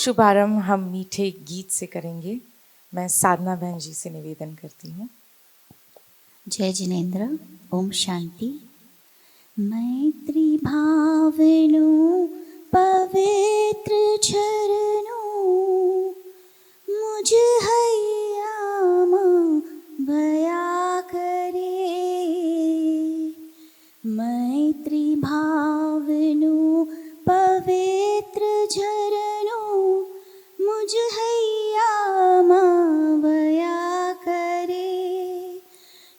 शुभारंभ हम मीठे गीत से करेंगे। मैं साधना बहन जी से निवेदन करती हूँ। जय जिनेन्द्र। ओम शांति। मैत्री भावनु पवित्र झरनो मुझ हैयामा भया करे। मैत्री भावनु पवित्र झरनो मुझ हैयामा भया करे।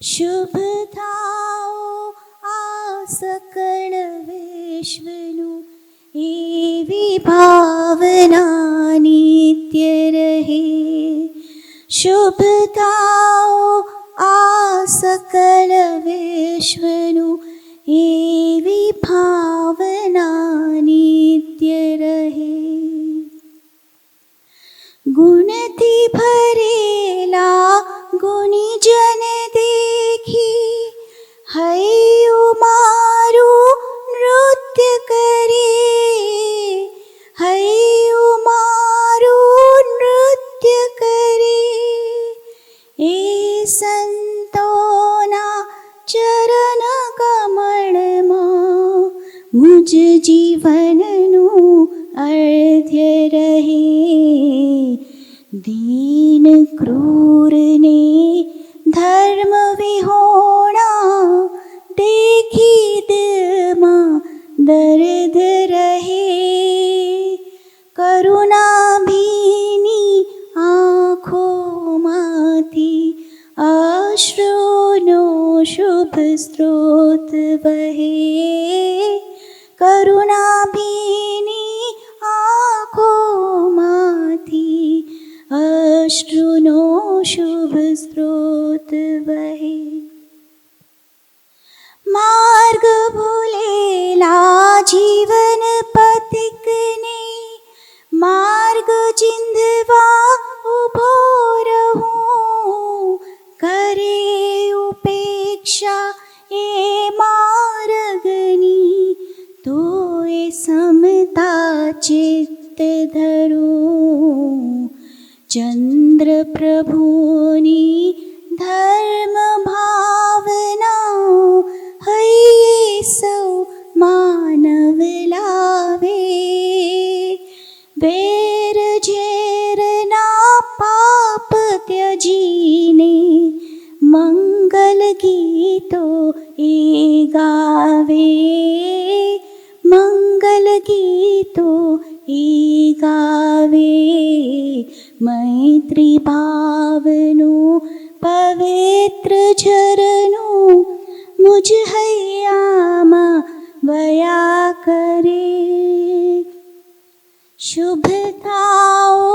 शुभ थाओ आ सकल विश्वनु एवी भावना नित्य रहे। शुभ थाओ आ सकल विश्वनु एवी भावना नित्य रहे। गुणथी भरेला गुणी जन देखी हૈયું મારું નૃત્ય કરે। હૈયું મારું નૃત્ય કરે। એ સંતોના ચરણ કમળમાં મુજ જીવનનું અર્ધ્ય રહે। दीन क्रूर ने धर्म विहोणा देखी दिल मां दर्द रहे। करुणा भीनी आँखों माथी अश्रुनो शुभ स्रोत बहे। करुणा भीनी आँखों माथी अश्रुनो शुभ स्रोत बहे। मार्ग भूलेला जीवन पथिकने मार्ग चिंधवा उभो रहूं। करे उपेक्षा ए मार्गनी तो ए समता चित्त धरूं। चंद्र प्रभुनी धर्म भावना हૈયે સૌ માનવ લાવે। વેર ઝેરના પાપ ત્યજીને મંગલ ગીતો એ ગાવે। મંગલ ગીતો એ ગાવે। मैत्री भावनु पवित्र झरनो मुझ हैयामा भया करे। शुभ थाओ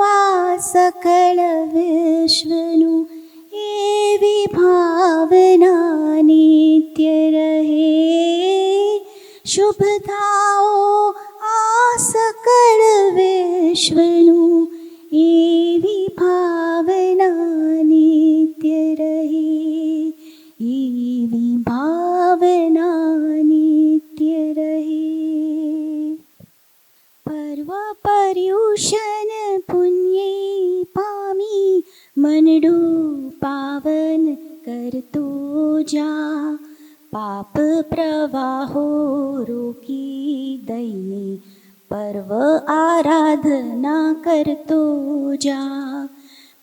आ सकल विश्वनु एवी भावना नित्य रहे। शुभ थाओ आ सकल विश्वनु एवी भावना नित्य रहे। एवी भावना नित्य रहे। पर्व पर्युषण पुण्ये पामी मनडू पावन करतो जा। पाप प्रवाहो रोकी दईने पर्व आराधना करतो जा।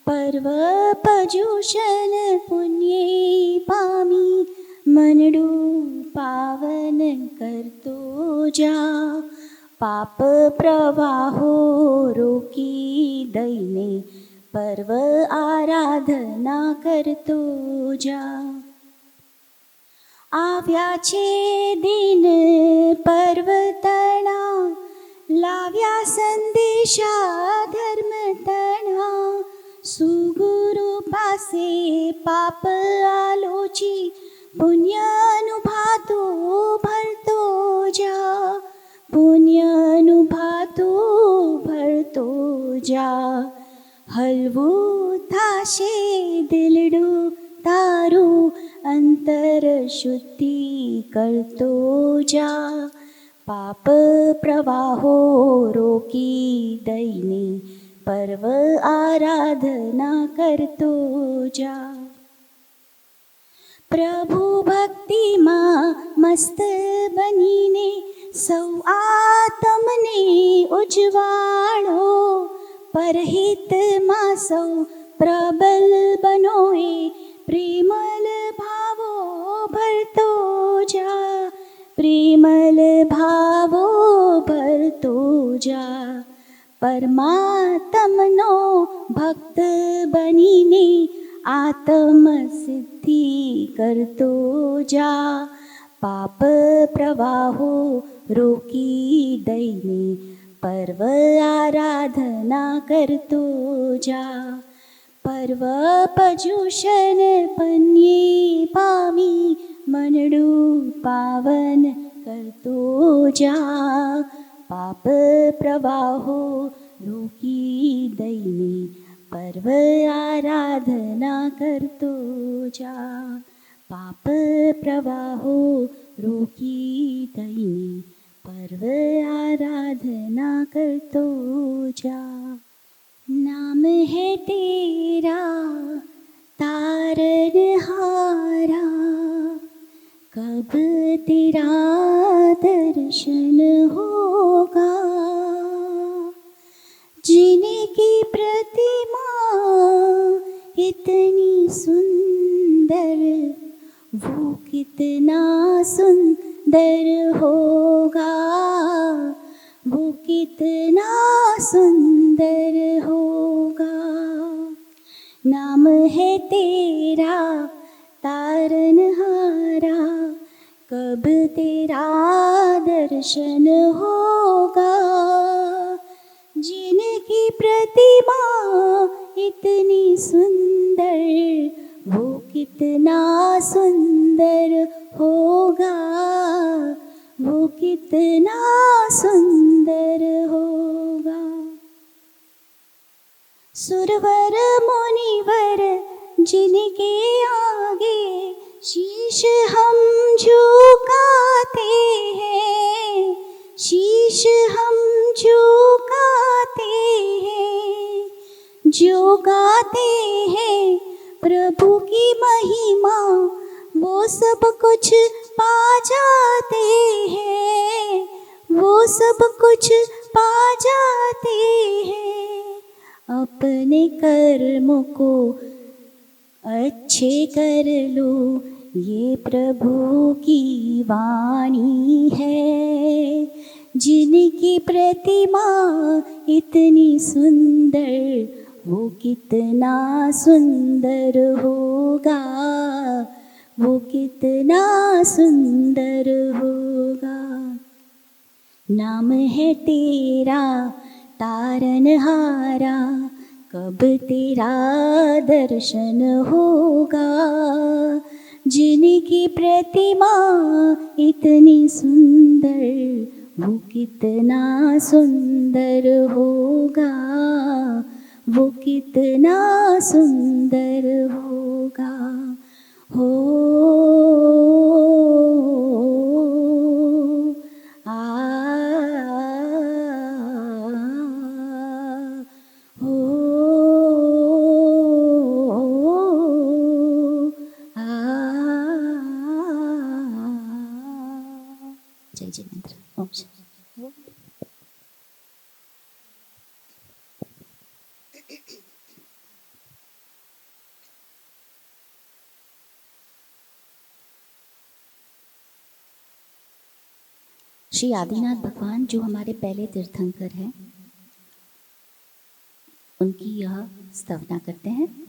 पर्व पर्युषण पुण्ये पामी मनडू पावन करतो जा। पाप प्रवाहो रोकी दईने पर्व आराधना करतो जा। આવ્યા છે દિન પર્વતણા લાવ્યા સંદેશા ધર્મ તણા। સુગુરુ પાસે પાપ આલોચી પુણ્યનુભાતો ભરતો જા। પુણ્યનુભાતો ભરતો જા। હલવું થાશે દિલડું તારું અંતર શુદ્ધિ કરતો જા। पाप प्रवाहो रोकी दईने पर्व आराधना करतो जा. प्रभु भक्तिમાં મસ્ત બનીને સૌ આત્મને ઉજવાળો. પરહિતમાં સૌ પ્રબલ બનો એ પ્રેમલ ભાવો ભરતો જા. પ્રેમલ ભાવો ભરતો જા. પરમાત્મનો ભક્ત બનીને आत्म सिद्धि करतो जा. पाप प्रवाहो रोकी दईने पर्व आराधना करतो जा. पर्व पजुषण पन्ये पामी मनडू पावन करतो जा. पाप प्रवाहो रोकी दईने पर्व आराधना करतो जा. पाप प्रवाहो रोकी दईने पर्व आराधना करतो जा. नाम है तेरा तारनहारा, कब तेरा दर्शन होगा. जिनकी प्रतिमा इतनी सुंदर, वो कितना सुंदर होगा. वो कितना सुंदर होगा. नाम है तेरा तारनहारा, कब तेरा दर्शन होगा. जिनकी प्रतिमा इतनी सुंदर, वो कितना सुंदर होगा. वो कितना सुंदर होगा. सुरवर मुनिवर जिनके आगे शीश हम झुकाते हैं, शीश हम झुकाते हैं. जो गाते हैं प्रभु की महिमा, वो सब कुछ पा जाते हैं. वो सब कुछ पा जाते हैं. अपने कर्म को अच्छे कर लो, ये प्रभु की वाणी है. जिनकी प्रतिमा इतनी सुंदर, वो कितना सुंदर होगा. वो कितना सुंदर होगा. नाम है तेरा तारनहारा, कब तेरा दर्शन होगा. जिनकी प्रतिमा इतनी सुंदर, वो कितना सुंदर होगा. वो कितना सुंदर होगा. हो आ हो आ. जय जिनेन्द्र. ओम शांति. श्री आदिनाथ भगवान जो हमारे पहले तीर्थंकर हैं, उनकी यह स्तवना करते हैं.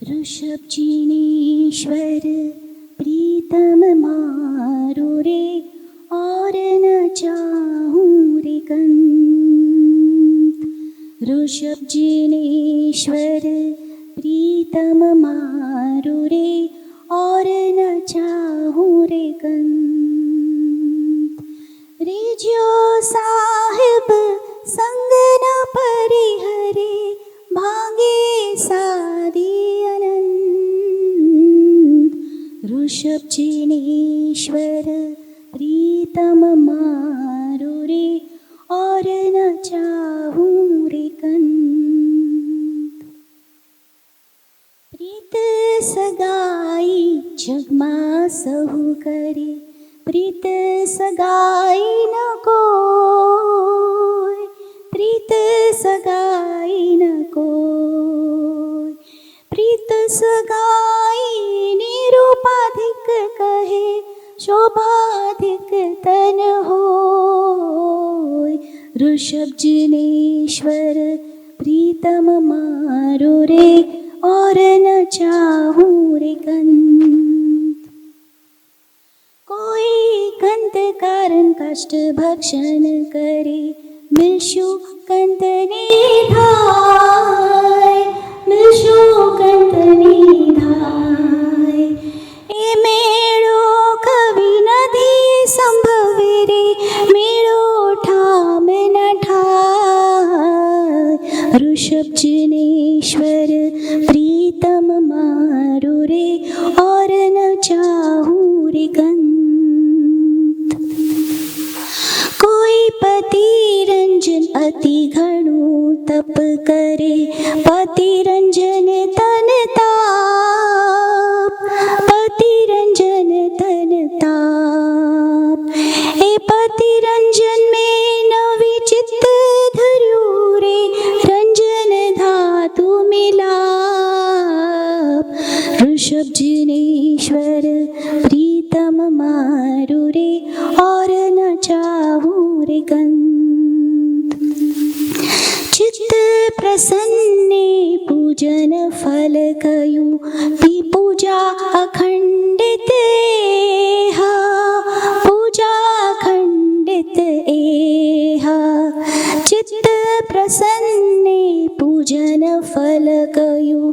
ऋषभ जिनेश्वर प्रीतम मारो रे, और न चाहूं रे कंत. ऋषभ जिनेश्वर प्रीतम मारो रे, और न चाहूं रे कंत. रिज्यो साहिब संग न परिहरे, भांगे सारी अनंत. ऋषभ जिनेश्वर प्रीतम मारो रे और न चाहूं रे कंत। प्रीत सगाई जगमा सहु करे, प्रीत सगाई न कोय, प्रीत सगाई न कोय। प्रीत सगाई निरूपाधिक कहे, शोभाधिक तन होय। ऋषभ जिनेश्वर प्रीतम मारो रे और न चाहूं रे कंत। कोई कंत कारण कष्ट भक्षण करे, मिलशु कंत निधाय, मिलशु कंत निधाय। ए मेळो कवि नदी संभवे रे, मेळो ठाम न ठाय। ऋषभ जिनेश्वर प्रीतम मारो रे और न चाहूं रे कंत। कोई पति रंजन अति घणो तप करे, पति रंजन तन ताप, पति रंजन तन ताप। ए पति रंजन में नवी चित्त धर्यो रे, रंजन धातु मिलाप। ऋषभ जिनेश्वर प्रीतम मारो रे और न चाहूं रे कंत। चित्त प्रसन्ने पूजन फल कयु, ती पूजा अखंडित एहा, पूजा अखंडित एहा। चित्त प्रसन्ने पूजन फल कयु,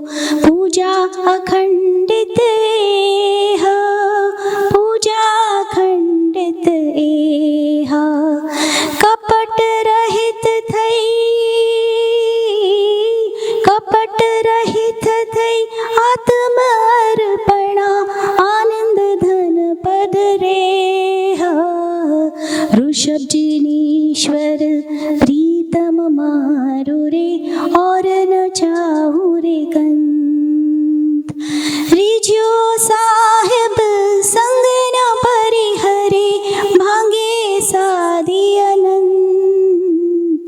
पूजा अखंडित एहा, पूजा अखंडित एहा। कपट रहित थई, कपट रहित थई आत्म अर्पणा, आनंद धन पद रेहा। ऋषभ जिनेश्वर प्रीतम मारो रे और न चाहूं रे कंत। रिझ्यो साहिब संग न परिहरे, भांगे साधी अनंत।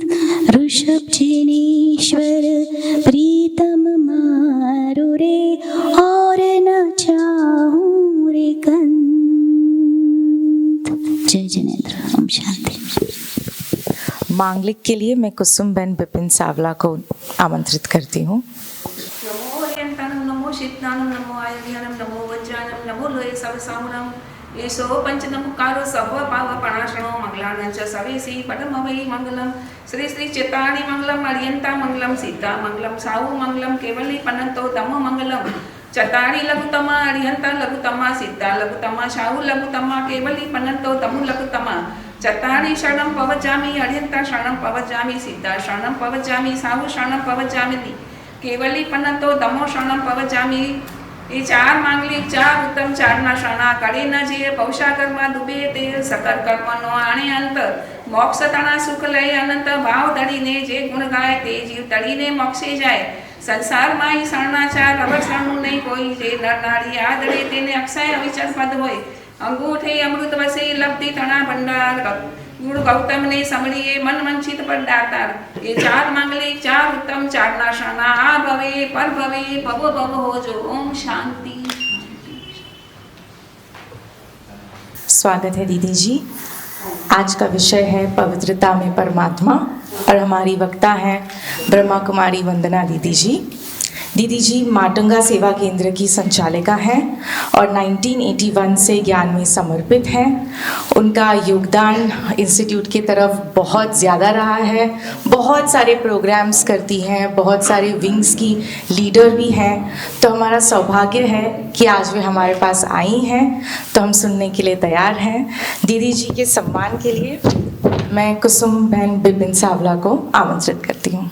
ऋषभ जिनेश्वर प्रीतम मारो रे और न चाहूं रे कंत। जय जिनेंद्र। ओम शांति। मांगलिक के लिए मैं कुसुमबेन बिपिन सावला को आमंत्रित करती हूँ। नमो हरियंतानं, नमो शीतनानं, नमो आयुर्ज्ञानं, नमो वज्रानं, नमो लोये सवसामुनं। येषो पंचनमुकारो सर्वपावपणाशनो मंगलानं च सवेसि पदमवै मंगलम्। श्री श्री चित्तानि मंगलम्, अरियंता मंगलम्, सीता मंगलम्, साहु मंगलम्, केवली पनंतो तमो मंगलम्। चतारी लघुतमा, अरिहंता लघुतमा, सीता लघुतमा, साहु लघुतमा, केवली पनंतो तमु लघुतमा। चतारी शरणं पवजामि, अरिहंता शरणं पवजामि, सीता शरणं पवजामि, साहु शरणं पवजामि, केवली पनंतो दमो शरणं पवजामि। ये चार मांगलिक, चार उत्तम, चारना शरणा करे न जे, पौषा कर्मा डूबे ते, सकल कर्म नो आणे अंत। मोक्ष तणा सुख लय अनंत, भाव दळीने जे गुण गाय, ते जीव तळीने मोक्षे जाय। संसार माई शरणाचार अवर शरणु नहीं कोई, जे नर नारी आदरे तेने अक्षय अविचल पद होय। अंगूठे अमृत वसे लब्धि तणा भंडार, गुरु गौतम ने समड़िए मन वंचित पर दातार। ये चार मांगलिक, चार उत्तम, चारना शरणा आ भवे पर भवे भवो भव हो जो। ओम शांति। स्वागत है दीदी जी। आज का विषय है पवित्रता में परमात्मा और हमारी वक्ता हैं ब्रह्मा कुमारी वंदना दीदी जी। दीदी जी माटुंगा सेवा केंद्र की संचालिका हैं और 1981 से ज्ञान में समर्पित हैं। उनका योगदान इंस्टीट्यूट की तरफ बहुत ज़्यादा रहा है। बहुत सारे प्रोग्राम्स करती हैं, बहुत सारे विंग्स की लीडर भी हैं। तो हमारा सौभाग्य है कि आज वे हमारे पास आई हैं, तो हम सुनने के लिए तैयार हैं। दीदी जी के सम्मान के लिए मैं कुसुमबेन बिपिन सावला को आमंत्रित करती हूँ।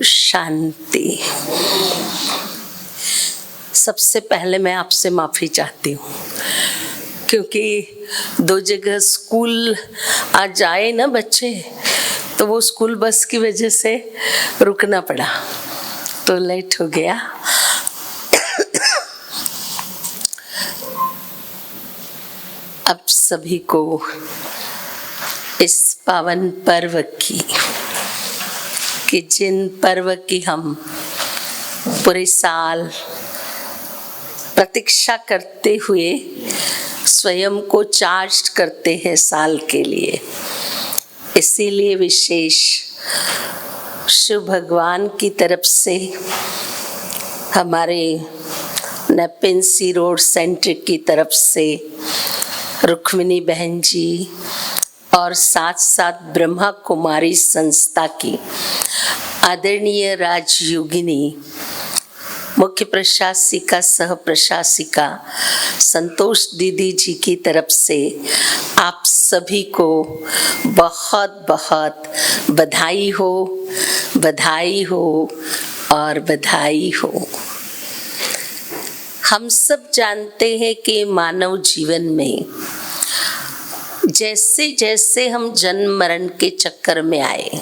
शांति। सबसे पहले मैं आपसे माफ़ी चाहती हूँ क्योंकि 2 जगह स्कूल आज आए ना बच्चे, तो वो स्कूल बस की वजह से रुकना पड़ा, तो लेट हो गया। अब सभी को इस पावन पर्व की, कि जिन पर्व की हम पूरे साल प्रतीक्षा करते हुए स्वयं को चार्ज करते हैं साल के लिए, इसीलिए विशेष शिव भगवान की तरफ से हमारे नेपेंसी रोड सेंटर की तरफ से रुक्मिणी बहन जी और साथ साथ ब्रह्मा कुमारी संस्था की आदरणीय राजयोगिनी मुख्य प्रशासिका सह प्रशासिका संतोष दीदी जी की तरफ से आप सभी को बहुत बहुत बधाई हो, बधाई हो और बधाई हो। हम सब जानते हैं कि मानव जीवन में जैसे जैसे हम जन्म मरण के चक्कर में आए,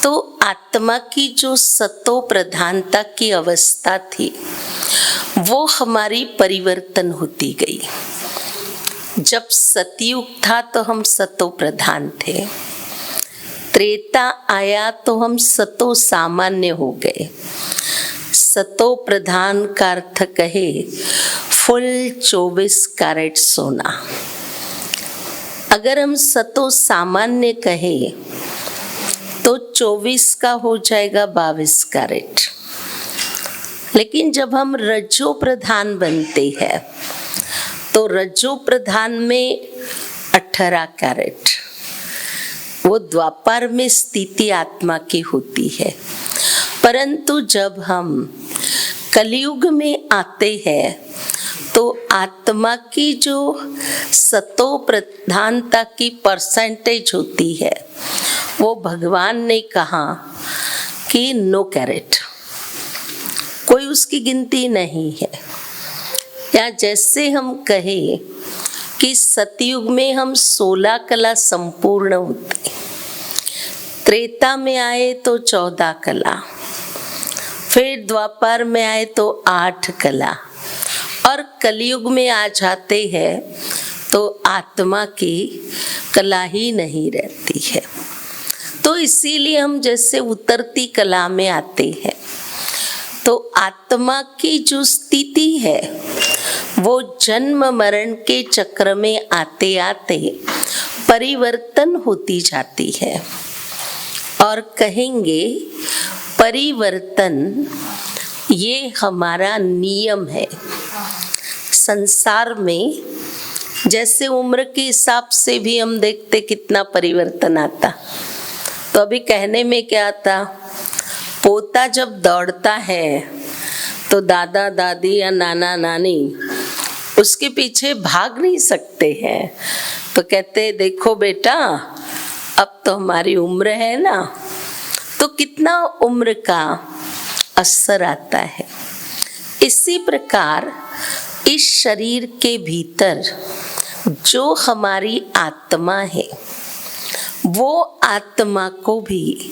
तो आत्मा की जो सतो प्रधानता की अवस्था थी वो हमारी परिवर्तन होती गई। जब सतयुग था तो हम सतो प्रधान थे, त्रेता आया तो हम सतो सामान्य हो गए। सतो प्रधान का अर्थ कहे फुल 24 कैरेट सोना। अगर हम सतो सामान्य कहे तो 24 का हो जाएगा 22 कैरेट। लेकिन जब हम रजो प्रधान बनते हैं तो रजो प्रधान में 18 कैरेट, वो द्वापर में स्थिति आत्मा की होती है। परंतु जब हम कलयुग में आते हैं तो आत्मा की जो सतो प्रधानता की परसेंटेज होती है वो भगवान ने कहा कि 9 कैरेट, कोई उसकी गिनती नहीं है। या जैसे हम कहें कि सतयुग में हम 16 कला संपूर्ण होते, त्रेता में आए तो 14 कला, फिर द्वापर में आए तो 8 कला, और कलयुग में आ जाते हैं तो आत्मा की कला ही नहीं रहती है। तो इसीलिए हम जैसे उतरती कला में आते हैं तो आत्मा की जो स्थिति है वो जन्म मरण के चक्र में आते आते परिवर्तन होती जाती है। और कहेंगे परिवर्तन ये हमारा नियम है। संसार में जैसे उम्र के हिसाब से भी हम देखते कितना परिवर्तन आता। तो अभी कहने में क्या था, पोता जब दौड़ता है तो दादा दादी या नाना नानी उसके पीछे भाग नहीं सकते हैं, तो कहते देखो बेटा अब तो हमारी उम्र है ना, तो कितना उम्र का असर आता है। इसी प्रकार इस शरीर के भीतर जो हमारी आत्मा है वो आत्मा को भी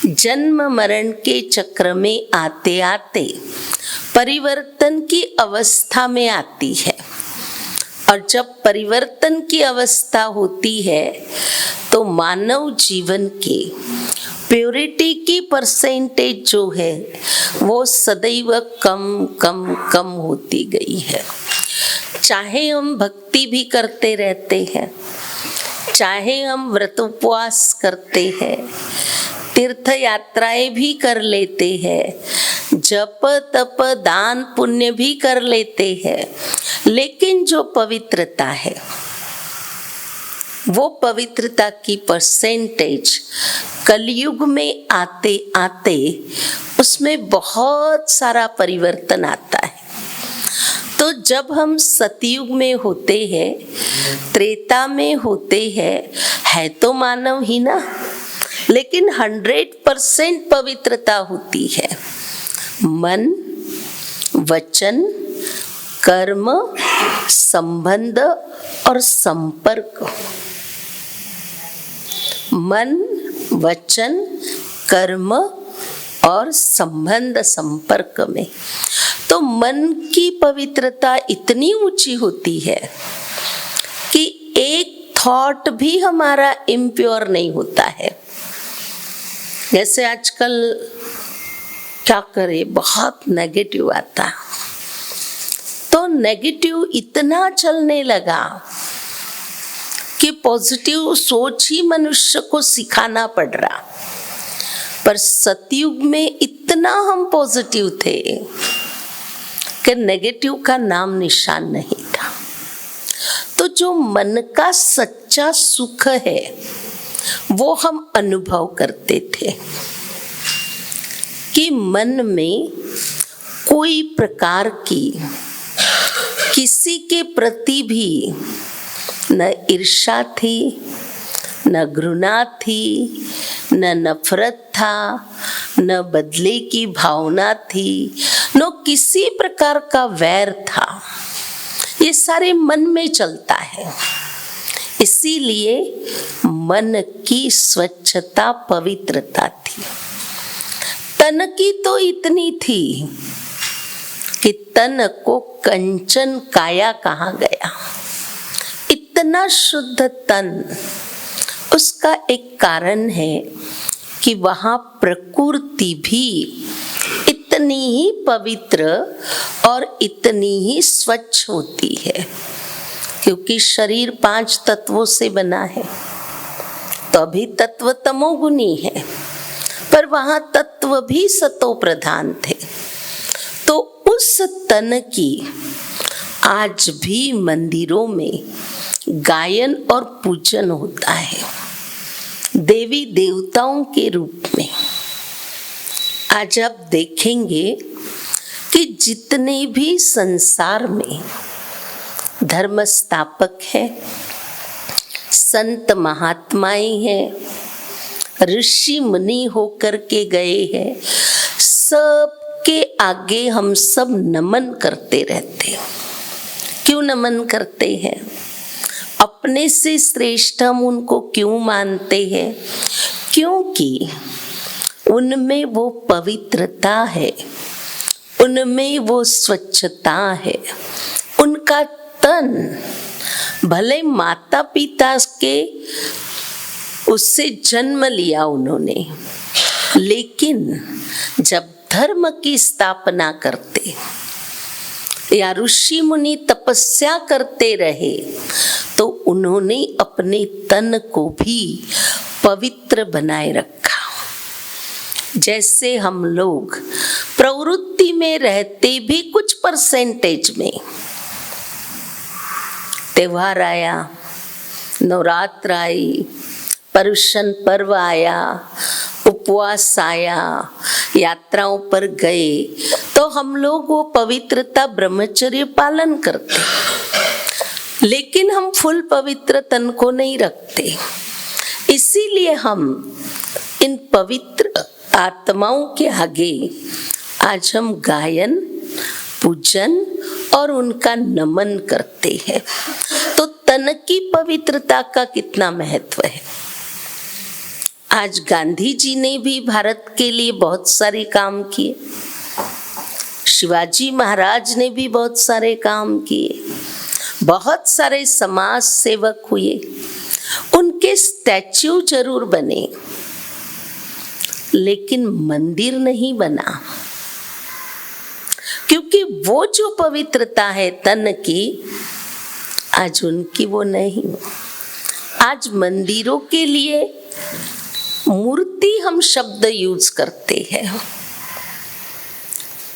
जन्म मरण के चक्र में आते आते परिवर्तन की अवस्था में आती है। और जब परिवर्तन की अवस्था होती है तो मानव जीवन के प्योरिटी की परसेंटेज जो है वो सदैव कम कम कम होती गई है। चाहे हम भक्ति भी करते रहते हैं, चाहे हम व्रत उपवास करते हैं, तीर्थ यात्राएं भी कर लेते हैं, जप तप दान पुण्य भी कर लेते हैं, लेकिन जो पवित्रता है वो पवित्रता की परसेंटेज कलयुग में आते आते उसमें बहुत सारा परिवर्तन आता है। तो जब हम सतयुग में होते हैं, त्रेता में होते हैं, है तो मानव ही ना, लेकिन 100% पवित्रता होती है मन, वचन, कर्म, संबंध और संपर्क। मन, वचन, कर्म और संबंध संपर्क में। तो मन की पवित्रता इतनी ऊंची होती है कि एक थॉट भी हमारा इम्प्योर नहीं होता है। जैसे आजकल क्या करे, बहुत नेगेटिव आता, तो नेगेटिव इतना चलने लगा कि पॉजिटिव सोच ही मनुष्य को सिखाना पड़ रहा। पर सतयुग में इतना हम पॉजिटिव थे कि नेगेटिव का नाम निशान नहीं था। तो जो मन का सच्चा सुख है वो हम अनुभव करते थे कि मन में कोई प्रकार की किसी के प्रति भी न ईर्ष्या थी, न घृणा थी, न नफरत था, न बदले की भावना थी, न किसी प्रकार का वैर था। ये सारे मन में चलता है। इसीलिए मन की स्वच्छता, पवित्रता थी। तन की तो इतनी थी कि तन को कंचन काया कहा गया। इतना शुद्ध तन, उसका एक कारण है कि वहां प्रकृति भी इतनी ही पवित्र और इतनी ही स्वच्छ होती है, क्योंकि शरीर 5 तत्वों से बना है। तो अभी तत्व तमोगुनी है, पर वहां तत्व भी सतो प्रधान थे। तो उस तन की आज भी मंदिरों में गायन और पूजन होता है, देवी देवताओं के रूप में। आज आप देखेंगे कि जितने भी संसार में धर्म स्थापक है, संत महात्माएं हैं, ऋषि मुनि होकर के गए हैं, सबके आगे हम सब नमन करते रहते हैं। क्यों नमन करते हैं? अपने से श्रेष्ठ हम उनको क्यों मानते हैं? क्योंकि उनमें वो पवित्रता है, उनमें वो स्वच्छता है। उनका तन भले माता पिता के उससे जन्म लिया उन्होंने, लेकिन जब धर्म की स्थापना करते या ऋषि मुनि तपस्या करते रहे तो उन्होंने अपने तन को भी पवित्र बनाए रखा। जैसे हम लोग प्रवृत्ति में रहते भी कुछ परसेंटेज में, त्योहार आया, नवरात्र आई, पर्युषण पर्व आया, उपवास आया, यात्राओं पर गए, तो हम लोग वो पवित्रता ब्रह्मचर्य पालन करते, लेकिन हम फुल पवित्र तन को नहीं रखते। इसीलिए हम इन पवित्र आत्माओं के आगे आज हम गायन, पूजन और उनका नमन करते हैं। तो तन की पवित्रता का कितना महत्व है। आज गांधी जी ने भी भारत के लिए बहुत सारे काम किए, शिवाजी महाराज ने भी बहुत सारे काम किए, बहुत सारे समाज सेवक हुए, उनके स्टैच्यू जरूर बने, लेकिन मंदिर नहीं बना, क्योंकि वो जो पवित्रता है तन की, आज उनकी वो नहीं। आज मंदिरों के लिए मूर्ति हम शब्द यूज करते हैं,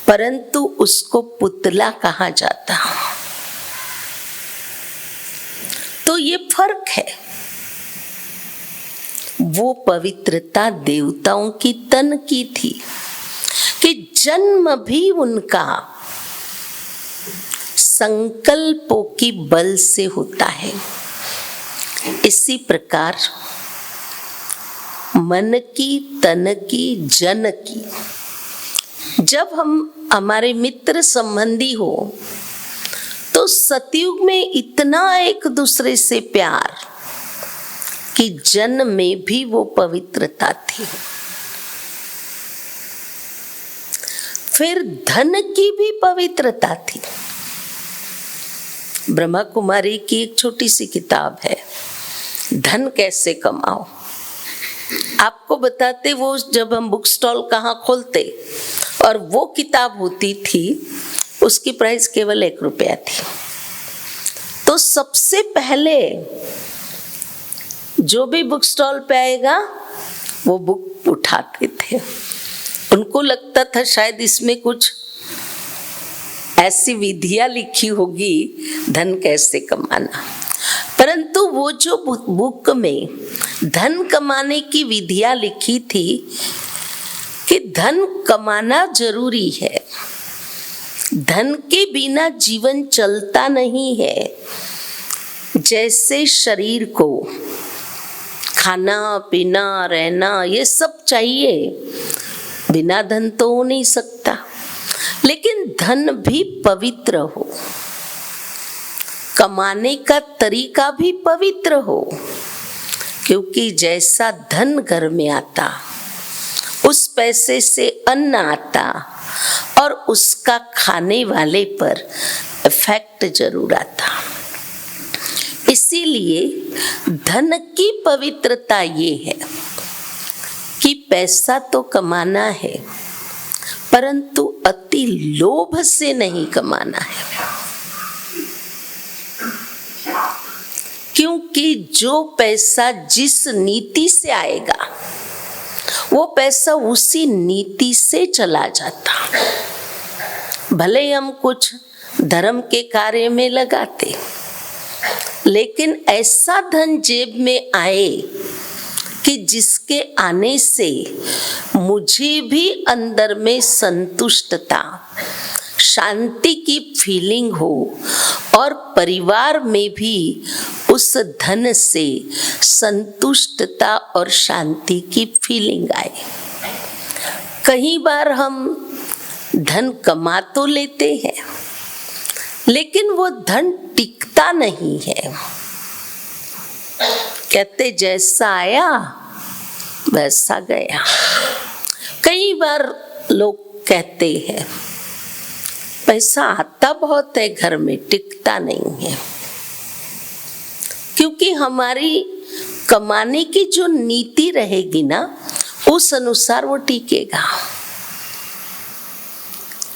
परंतु उसको पुतला कहा जाता। तो ये फर्क है। वो पवित्रता देवताओं की तन की थी कि जन्म भी उनका संकल्पों की बल से होता है। इसी प्रकार मन की, तन की, जन की। जब हम हमारे मित्र संबंधी हो तो सतयुग में इतना एक दूसरे से प्यार कि जन में भी वो पवित्रता थी। फिर धन की भी पवित्रता थी। ब्रह्मा कुमारी की एक छोटी सी किताब है, धन कैसे कमाओ। आपको बताते, वो जब हम बुक स्टॉल कहाँ खोलते और वो किताब होती थी, उसकी प्राइस केवल 1 रुपया थी। तो सबसे पहले जो भी बुक स्टॉल पे आएगा वो बुक उठाते थे। उनको लगता था शायद इसमें कुछ ऐसी विधियां लिखी होगी धन कैसे कमाना, परंतु वो जो बुक में धन कमाने की विधियां लिखी थी कि धन कमाना जरूरी है, धन के बिना जीवन चलता नहीं है। जैसे शरीर को खाना पीना रहना ये सब चाहिए, बिना धन तो हो नहीं सकता। लेकिन धन भी पवित्र हो, कमाने का तरीका भी पवित्र हो, क्योंकि जैसा धन घर में आता उस पैसे से अन्न आता और उसका खाने वाले पर इफेक्ट जरूर आता। इसीलिए धन की पवित्रता ये है कि पैसा तो कमाना है, परंतु अति लोभ से नहीं कमाना है। क्योंकि जो पैसा जिस नीति से आएगा वो पैसा उसी नीति से चला जाता। भले हम कुछ धर्म के कार्य में लगाते, लेकिन ऐसा धन जेब में आए कि जिसके आने से मुझे भी अंदर में संतुष्टता, शांति की फीलिंग हो और परिवार में भी उस धन से संतुष्टता और शांति की फीलिंग आए। कई बार हम धन कमा तो लेते हैं, लेकिन वो धन टिकता नहीं है। कहते जैसा आया वैसा गया। कई बार लोग कहते हैं पैसा आता बहुत है घर में, टिकता नहीं है। क्योंकि हमारी कमाने की जो नीति रहेगी ना, उस अनुसार वो टिकेगा।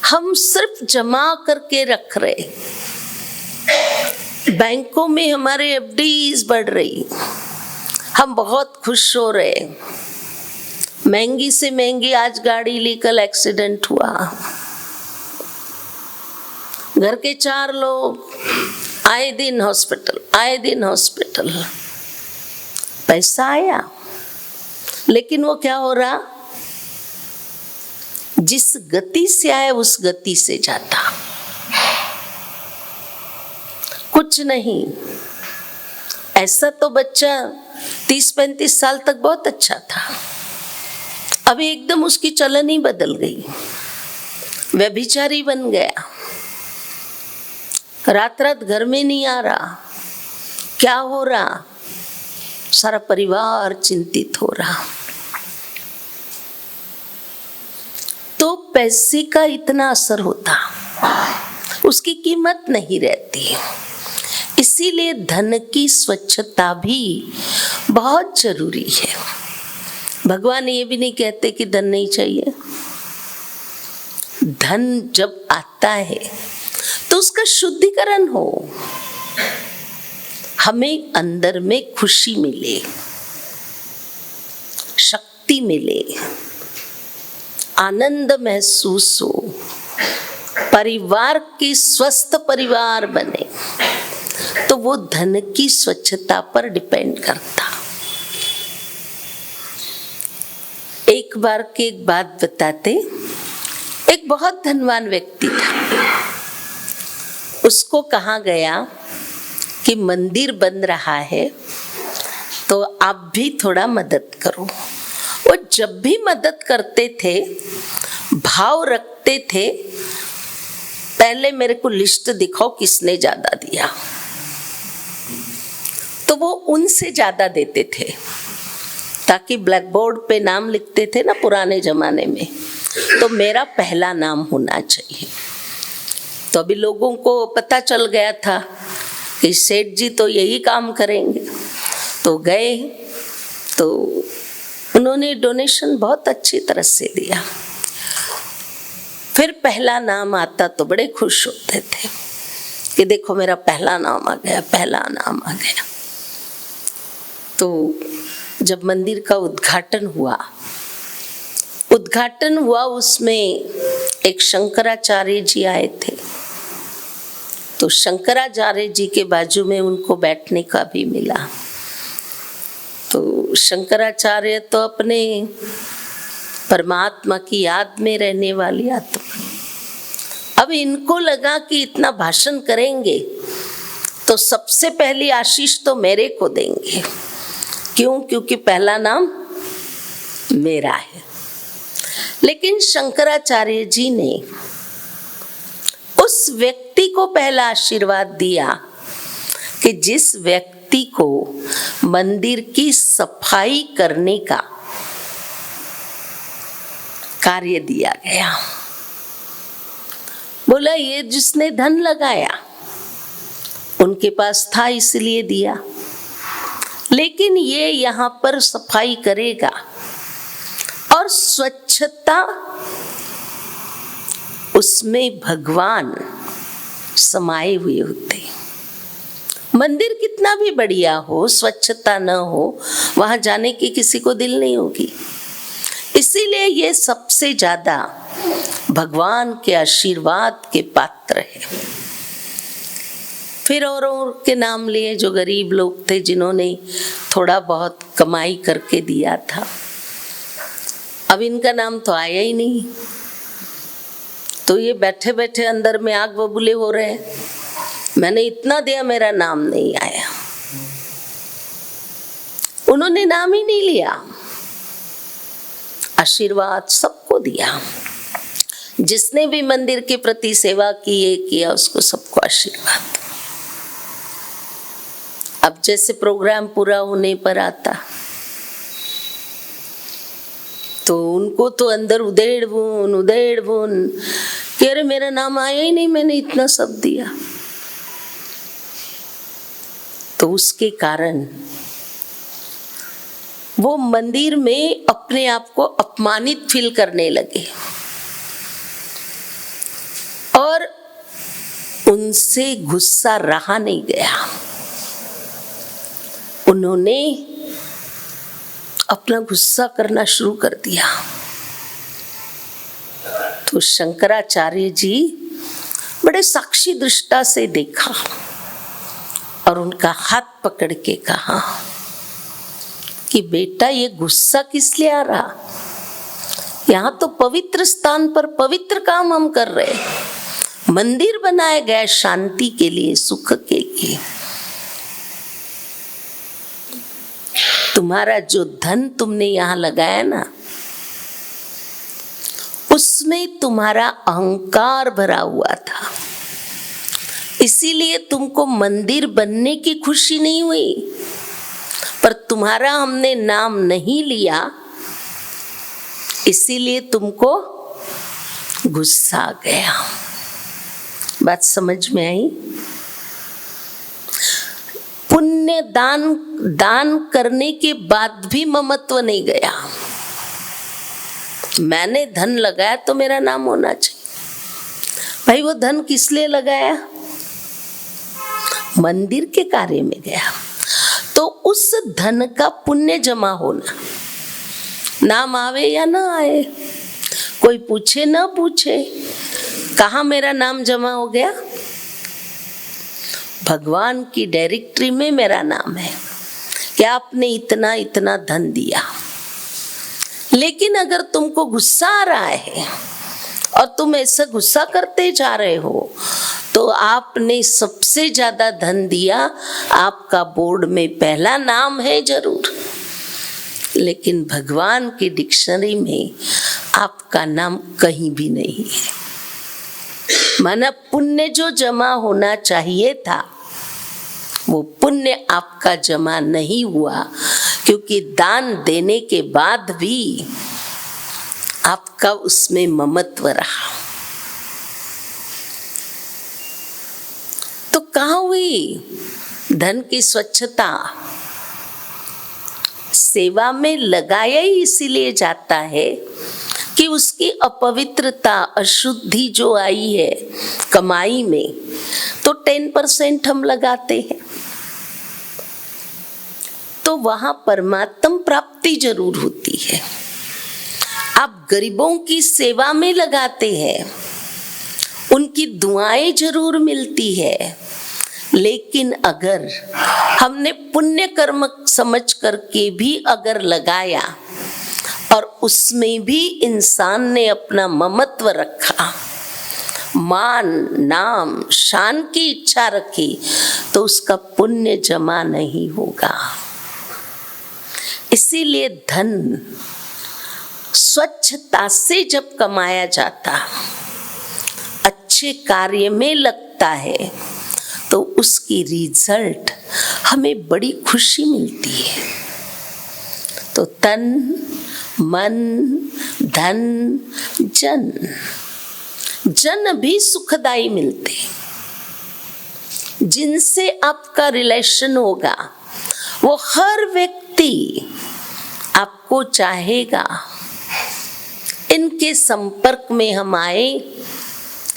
हम सिर्फ जमा करके रख रहे, बैंकों में हमारे एफडीज बढ़ रही, हम बहुत खुश हो रहे, महंगी से महंगी आज गाड़ी ली, कल एक्सीडेंट हुआ, घर के 4 लोग आए दिन हॉस्पिटल, आए दिन हॉस्पिटल। पैसा आया, लेकिन वो क्या हो रहा, जिस गति से आया उस गति से जाता, कुछ नहीं। ऐसा तो बच्चा 30-35 साल तक बहुत अच्छा था, अभी एकदम उसकी चलन ही बदल गई, व्यभिचारी बन गया, रात रात घर में नहीं आ रहा। क्या हो रहा, सारा परिवार चिंतित हो रहा। तो पैसे का इतना असर होता, उसकी कीमत नहीं रहती। इसीलिए धन की स्वच्छता भी बहुत जरूरी है। भगवान ये भी नहीं कहते कि धन नहीं चाहिए। धन जब आता है तो उसका शुद्धिकरण हो, हमें अंदर में खुशी मिले, शक्ति मिले, आनंद महसूस हो, परिवार की स्वस्थ परिवार बने, तो वो धन की स्वच्छता पर डिपेंड करता। एक बार की एक बात बताते, एक बहुत धनवान व्यक्ति था, उसको कहा गया कि मंदिर बन रहा है तो आप भी थोड़ा मदद करो। वो जब भी मदद करते थे, भाव रखते थे, पहले मेरे को लिस्ट दिखाओ किसने ज्यादा दिया, तो वो उनसे ज्यादा देते थे, ताकि ब्लैक बोर्ड पे नाम लिखते थे ना पुराने जमाने में, तो मेरा पहला नाम होना चाहिए। तो अभी लोगों को पता चल गया था कि सेठ जी तो यही काम करेंगे, तो गए, तो उन्होंने डोनेशन बहुत अच्छी तरह से दिया। फिर पहला नाम आता तो बड़े खुश होते थे कि देखो मेरा पहला नाम आ गया, पहला नाम आ गया। तो जब मंदिर का उद्घाटन हुआ, उसमें एक शंकराचार्य जी आए थे, तो शंकराचार्य जी के बाजू में उनको बैठने का भी मिला। तो शंकराचार्य तो अपने परमात्मा की याद में रहने वाली आत्मा, अब इनको लगा कि इतना भाषण करेंगे तो सबसे पहली आशीष तो मेरे को देंगे। क्यों? क्योंकि पहला नाम मेरा है। लेकिन शंकराचार्य जी ने उस व्यक्ति को पहला आशीर्वाद दिया कि जिस व्यक्ति को मंदिर की सफाई करने का कार्य दिया गया। बोला ये जिसने धन लगाया उनके पास था इसलिए दिया, लेकिन ये यहाँ पर सफाई करेगा और स्वच्छता, उसमें भगवान समाये हुए होते। मंदिर कितना भी बढ़िया हो, स्वच्छता न हो, वहां जाने की किसी को दिल नहीं होगी। इसीलिए ये सबसे ज्यादा भगवान के आशीर्वाद के पात्र है। फिर और के नाम लिए जो गरीब लोग थे, जिन्होंने थोड़ा बहुत कमाई करके दिया था। अब इनका नाम तो आया ही नहीं, तो ये बैठे बैठे अंदर में आग बबूले हो रहे हैं, मैंने इतना दिया, मेरा नाम नहीं आया। उन्होंने नाम ही नहीं लिया, आशीर्वाद सबको दिया। जिसने भी मंदिर के प्रति सेवा की, ये किया, उसको सबको आशीर्वाद। अब जैसे प्रोग्राम पूरा होने पर आता, तो उनको तो अंदर उधेड़ बुन कि अरे मेरा नाम आया ही नहीं, मैंने इतना सब दिया। तो उसके कारण वो मंदिर में अपने आप को अपमानित फील करने लगे और उनसे गुस्सा रहा नहीं गया। उन्होंने अपना गुस्सा करना शुरू कर दिया। तो शंकराचार्य जी बड़े साक्षी दृष्टा से देखा और उनका हाथ पकड़ के कहा कि बेटा ये गुस्सा किस लिए आ रहा? यहाँ तो पवित्र स्थान पर पवित्र काम हम कर रहे, मंदिर बनाया गया शांति के लिए, सुख के लिए। तुम्हारा जो धन तुमने यहाँ लगाया ना, उसमें तुम्हारा अहंकार भरा हुआ था, इसीलिए तुमको मंदिर बनने की खुशी नहीं हुई, पर तुम्हारा हमने नाम नहीं लिया, इसीलिए तुमको गुस्सा आ गया। बात समझ में आई? पुण्य दान करने के बाद भी ममत्व नहीं गया। मैंने धन लगाया तो मेरा नाम होना चाहिए। भाई वो धन किस लिए लगाया? मंदिर के कार्य में गया, तो उस धन का पुण्य जमा होना, नाम आवे या ना आए, कोई पूछे ना पूछे, कहाँ मेरा नाम जमा हो गया? भगवान की डायरेक्टरी में मेरा नाम है कि आपने इतना इतना धन दिया। लेकिन अगर तुमको गुस्सा आ रहा है और तुम ऐसा गुस्सा करते जा रहे हो, तो आपने सबसे ज्यादा धन दिया, आपका बोर्ड में पहला नाम है जरूर, लेकिन भगवान की डिक्शनरी में आपका नाम कहीं भी नहीं है। माना पुण्य जो जमा होना चाहिए था वो पुण्य आपका जमा नहीं हुआ, क्योंकि दान देने के बाद भी आपका उसमें ममत्व रहा। तो कहाँ हुई धन की स्वच्छता? सेवा में लगाया ही इसीलिए जाता है कि उसकी अपवित्रता, अशुद्धि जो आई है कमाई में, तो 10% हम लगाते हैं, तो वहां परमात्म प्राप्ति जरूर होती है। आप गरीबों की सेवा में लगाते हैं, उनकी दुआएं जरूर मिलती है, लेकिन अगर हमने पुण्य कर्म समझ करके भी अगर लगाया और उसमें भी इंसान ने अपना ममत्व रखा, मान नाम शान की इच्छा रखी, तो उसका पुण्य जमा नहीं होगा। इसीलिए धन स्वच्छता से जब कमाया जाता, अच्छे कार्य में लगता है, तो उसकी रिजल्ट हमें बड़ी खुशी मिलती है। तो तन मन धन जन, जन भी सुखदायी मिलते, जिनसे आपका रिलेशन होगा वो हर व्यक्ति आपको चाहेगा। इनके संपर्क में हम आए,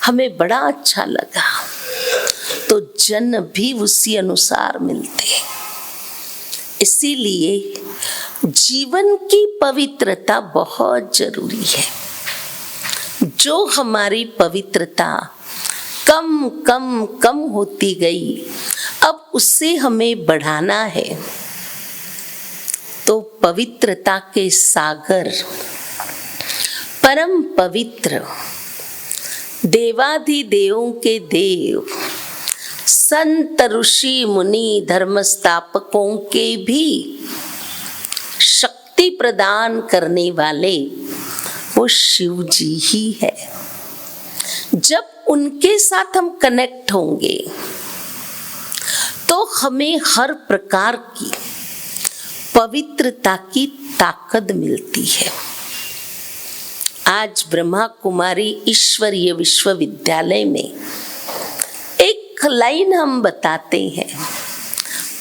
हमें बड़ा अच्छा लगा, तो जन भी उसी अनुसार मिलते। इसीलिए जीवन की पवित्रता बहुत जरूरी है। जो हमारी पवित्रता कम कम कम होती गई, अब उससे हमें बढ़ाना है। तो पवित्रता के सागर, परम पवित्र देवाधिदेवों के देव, संत ऋषि मुनि धर्म स्थापकों के भी शक्ति प्रदान करने वाले वो शिव जी ही है। जब उनके साथ हम कनेक्ट होंगे तो हमें हर प्रकार की पवित्रता की ताकत मिलती है। आज ब्रह्मा कुमारी ईश्वरीय विश्वविद्यालय में एक लाइन हम बताते हैं,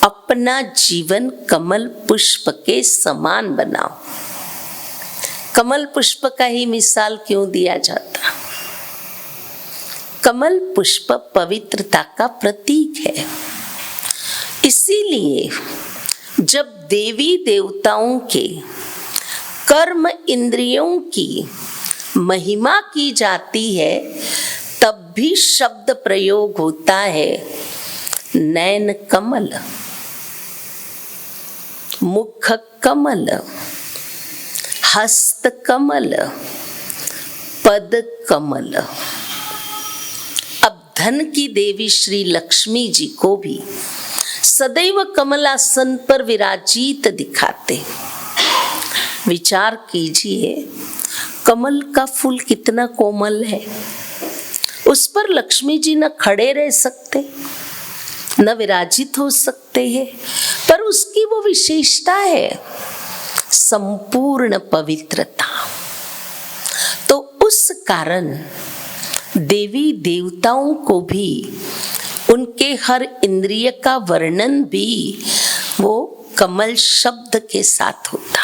अपना जीवन कमल पुष्प के समान बनाओ। कमल पुष्प का ही मिसाल क्यों दिया जाता? कमल पुष्प पवित्रता का प्रतीक है। इसीलिए जब देवी देवताओं के कर्म इंद्रियों की महिमा की जाती है, तब भी शब्द प्रयोग होता है नैन कमल, मुख कमल, हस्त कमल, पद कमल। अब धन की देवी श्री लक्ष्मी जी को भी सदैव कमलासन पर विराजित दिखाते। विचार कीजिए, कमल का फूल कितना कोमल है, उस पर लक्ष्मी जी न खड़े रह सकते न विराजित हो सकते हैं, पर उसकी वो विशेषता है संपूर्ण पवित्रता। तो उस कारण देवी देवताओं को भी उनके हर इंद्रिय का वर्णन भी वो कमल शब्द के साथ होता।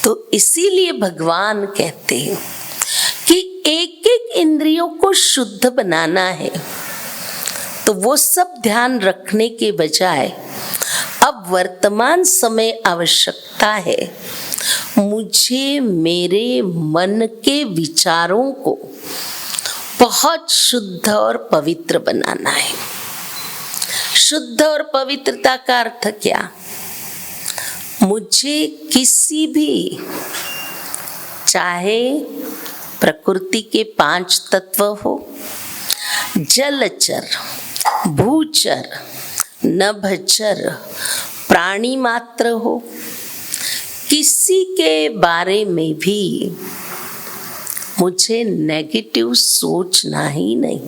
तो इसीलिए भगवान कहते हैं कि एक एक इंद्रियों को शुद्ध बनाना है। तो वो सब ध्यान रखने के बजाय अब वर्तमान समय आवश्यकता है, मुझे मेरे मन के विचारों को बहुत शुद्ध और पवित्र बनाना है। शुद्ध और पवित्रता का अर्थ क्या? मुझे किसी भी, चाहे प्रकृति के 5 तत्व हो, जलचर, भूचर, नभचर, प्राणी मात्र हो, किसी के बारे में भी मुझे नेगेटिव सोचना ही नहीं।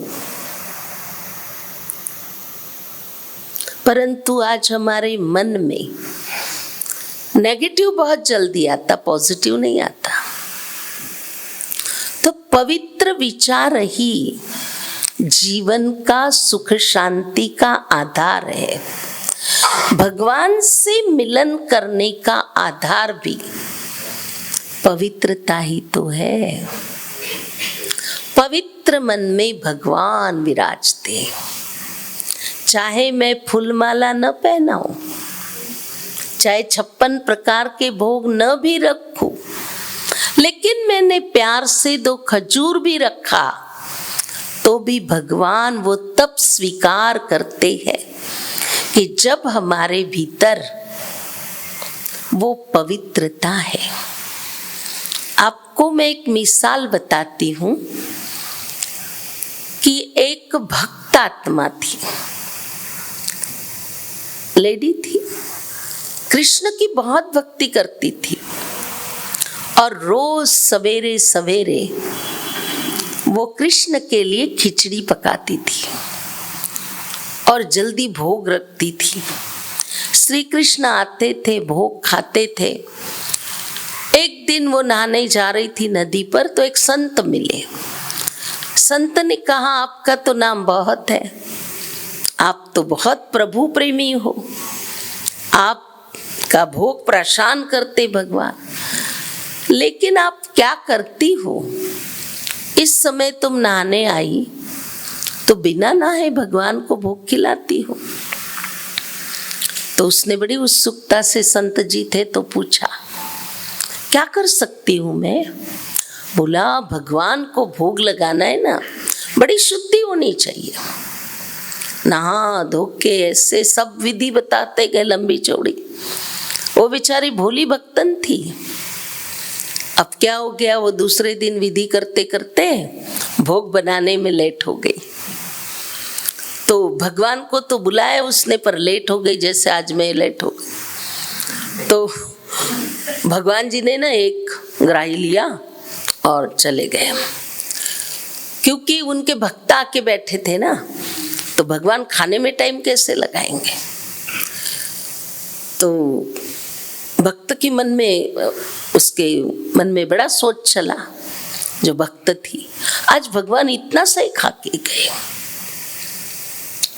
परंतु आज हमारे मन में नेगेटिव बहुत जल्दी आता, पॉजिटिव नहीं आता। तो पवित्र विचार ही जीवन का सुख शांति का आधार है। भगवान से मिलन करने का आधार भी पवित्रता ही तो है। पवित्र मन में भगवान विराजते। चाहे मैं फूलमाला न पहनाऊं, चाहे 56 प्रकार के भोग न भी रखूं, लेकिन मैंने प्यार से 2 खजूर भी रखा तो भी भगवान वो तब स्वीकार करते हैं कि जब हमारे भीतर वो पवित्रता है। आपको मैं एक मिसाल बताती हूं कि एक भक्त आत्मा थी, लेडी थी, कृष्ण की बहुत भक्ति करती थी और रोज सवेरे सवेरे वो कृष्ण के लिए खिचड़ी पकाती थी और जल्दी भोग रखती थी। श्री कृष्ण आते थे, भोग खाते थे। एक दिन वो नहाने जा रही थी नदी पर, तो एक संत मिले। संत ने कहा, आपका तो नाम बहुत है, आप तो बहुत प्रभु प्रेमी हो, आपका भोग प्रशान करते भगवान, लेकिन आप क्या करती हो? इस समय तुम नहाने आई तो बिना नहाए भगवान को भोग खिलाती हो। तो उसने बड़ी उत्सुकता से, संत जी थे तो पूछा, क्या कर सकती हूं मैं? बोला, भगवान को भोग लगाना है ना, बड़ी शुद्धि होनी चाहिए। नहा धो के ऐसे सब विधि बताते गए, लंबी चौड़ी। वो बेचारी भोली भक्तन थी। अब क्या हो गया, वो दूसरे दिन विधि करते करते भोग बनाने में लेट हो गई। तो भगवान को तो बुलाया उसने, पर लेट हो गई, जैसे आज मैं लेट हो गई। तो भगवान जी ने ना एक ग्राही लिया और चले गए, क्योंकि उनके भक्त आके बैठे थे ना, तो भगवान खाने में टाइम कैसे लगाएंगे। तो भक्त की मन में, उसके मन में बड़ा सोच चला, जो भक्त थी, आज भगवान इतना सही खा के गए।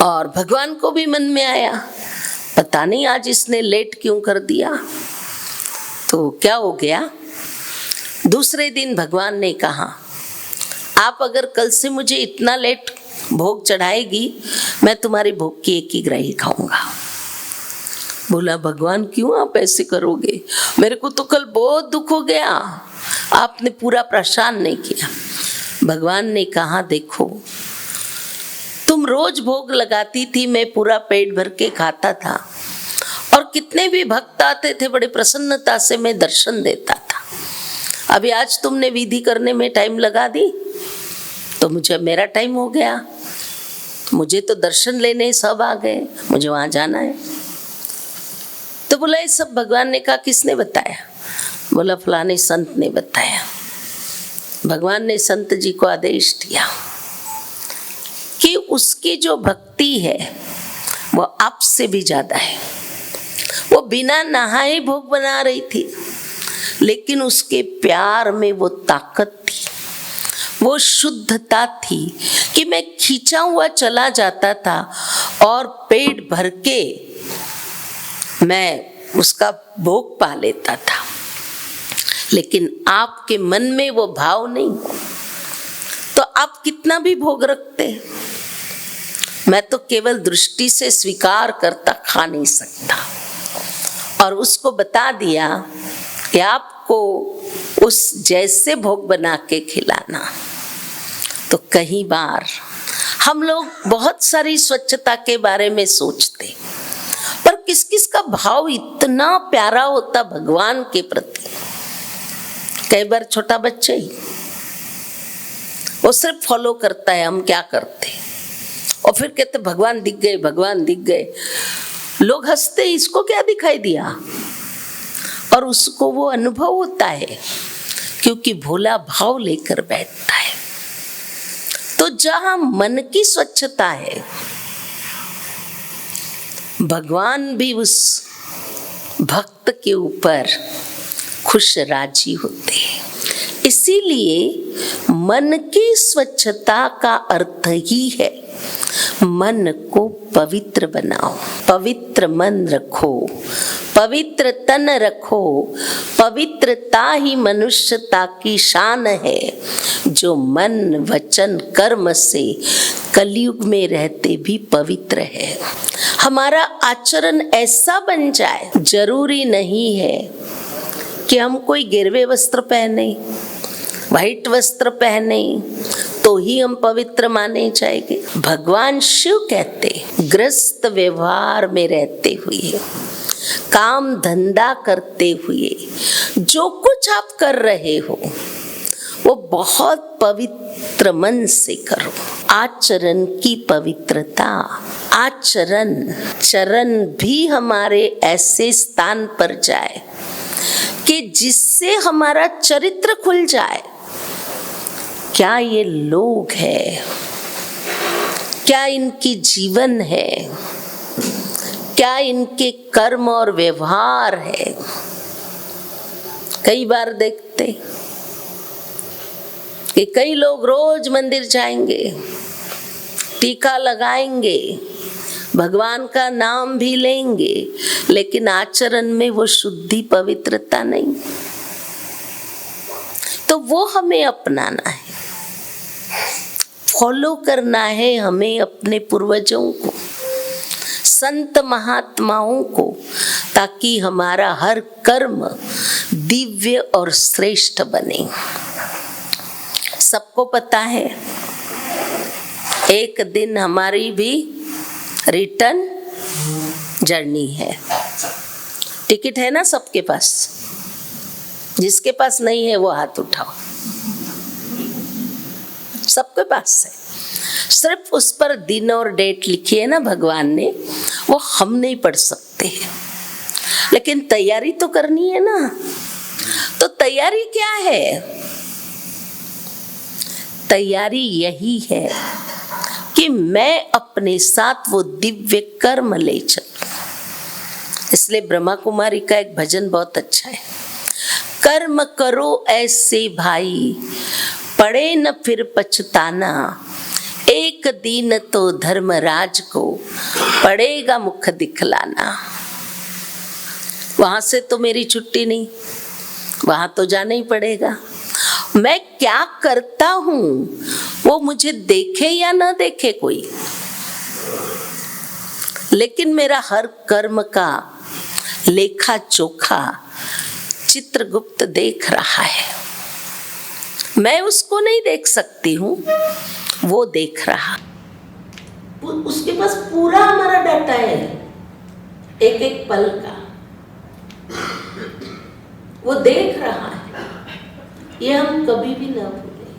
और भगवान को भी मन में आया, पता नहीं आज इसने लेट क्यों कर दिया। तो क्या हो गया, दूसरे दिन भगवान ने कहा, आप अगर कल से मुझे इतना लेट भोग चढ़ाएगी, मैं तुम्हारी भोग की एक ही ग्राही खाऊंगा। बोला, भगवान क्यों आप ऐसे करोगे? मेरे को तो कल बहुत दुख हो गया, आपने पूरा प्रशान नहीं किया। भगवान ने कहा, देखो, तुम रोज भोग लगाती थी, मैं पूरा पेट भर के खाता था, और कितने भी भक्त आते थे बड़े प्रसन्नता से मैं दर्शन देता था। अभी आज तुमने विधि करने में टाइम लगा दी, तो मुझे मेरा टाइम हो गया, मुझे तो दर्शन लेने सब आ गए, मुझे वहां जाना है। तो बोला, ये सब भगवान ने कहा, किसने बताया? बोला, फलाने संत ने बताया। भगवान ने संत जी को आदेश दिया कि उसकी जो भक्ति है वो आपसे भी ज्यादा है। वो बिना नहाए भोग बना रही थी, लेकिन उसके प्यार में वो ताकत थी, वो शुद्धता थी कि मैं खींचा हुआ चला जाता था और पेट भर के मैं उसका भोग पा लेता था। लेकिन आपके मन में वो भाव नहीं, तो आप कितना भी भोग रखते, मैं तो केवल दृष्टि से स्वीकार करता, खा नहीं सकता। और उसको बता दिया कि आपको उस जैसे भोग बना के खिलाना। तो कई बार हम लोग बहुत सारी स्वच्छता के बारे में सोचते, पर किस किस का भाव इतना प्यारा होता भगवान के प्रति। कई बार छोटा बच्चा ही वो सिर्फ फॉलो करता है, हम क्या करते, और फिर कहते भगवान दिख गए, भगवान दिख गए। लोग हंसते, इसको क्या दिखाई दिया? और उसको वो अनुभव होता है क्योंकि भोला भाव लेकर बैठता है। तो जहां मन की स्वच्छता है, भगवान भी उस भक्त के ऊपर खुश राजी होते हैं। इसीलिए मन की स्वच्छता का अर्थ ही है मन को पवित्र बनाओ, पवित्र मन रखो, पवित्र तन रखो। पवित्रता ही मनुष्यता की शान है, जो मन वचन कर्म से कलयुग में रहते भी पवित्र है। हमारा आचरण ऐसा बन जाए, जरूरी नहीं है कि हम कोई गिरवे वस्त्र पहने, व्हाइट वस्त्र पहने तो ही हम पवित्र माने जाएंगे। भगवान शिव कहते गृहस्थ व्यवहार में रहते हुए, काम धंधा करते हुए, जो कुछ आप कर रहे हो वो बहुत पवित्र मन से करो। आचरण की पवित्रता, आचरण चरण भी हमारे ऐसे स्थान पर जाए कि जिससे हमारा चरित्र खुल जाए। क्या ये लोग हैं? क्या इनकी जीवन है? क्या इनके कर्म और व्यवहार है? कई बार देखते कि कई लोग रोज मंदिर जाएंगे, टीका लगाएंगे, भगवान का नाम भी लेंगे, लेकिन आचरण में वो शुद्धि पवित्रता नहीं। तो वो हमें अपनाना है, फॉलो करना है हमें अपने पूर्वजों को, संत महात्माओं को, ताकि हमारा हर कर्म दिव्य और श्रेष्ठ बने। सबको पता है एक दिन हमारी भी रिटर्न जर्नी है। टिकट है ना सबके पास? जिसके पास नहीं है वो हाथ उठाओ। सबके पास है, सिर्फ उस पर दिन और डेट लिखी है ना भगवान ने, वो हम नहीं पढ़ सकते हैं, लेकिन तैयारी तो करनी है ना। तो तैयारी क्या है? तैयारी यही है कि मैं अपने साथ वो दिव्य कर्म ले चलूं। इसलिए ब्रह्मा कुमारी का एक भजन बहुत अच्छा है, कर्म करो ऐसे भाई पड़े न फिर पछताना, एक दिन तो धर्मराज को पड़ेगा मुख दिखलाना। वहां से तो मेरी छुट्टी नहीं, वहां तो जाना ही पड़ेगा। मैं क्या करता हूं वो मुझे देखे या ना देखे कोई, लेकिन मेरा हर कर्म का लेखा चोखा चित्रगुप्त देख रहा है। मैं उसको नहीं देख सकती हूं, वो देख रहा। उसके पास पूरा हमारा डाटा है, एक एक पल का वो देख रहा है। ये हम कभी भी ना भूलें,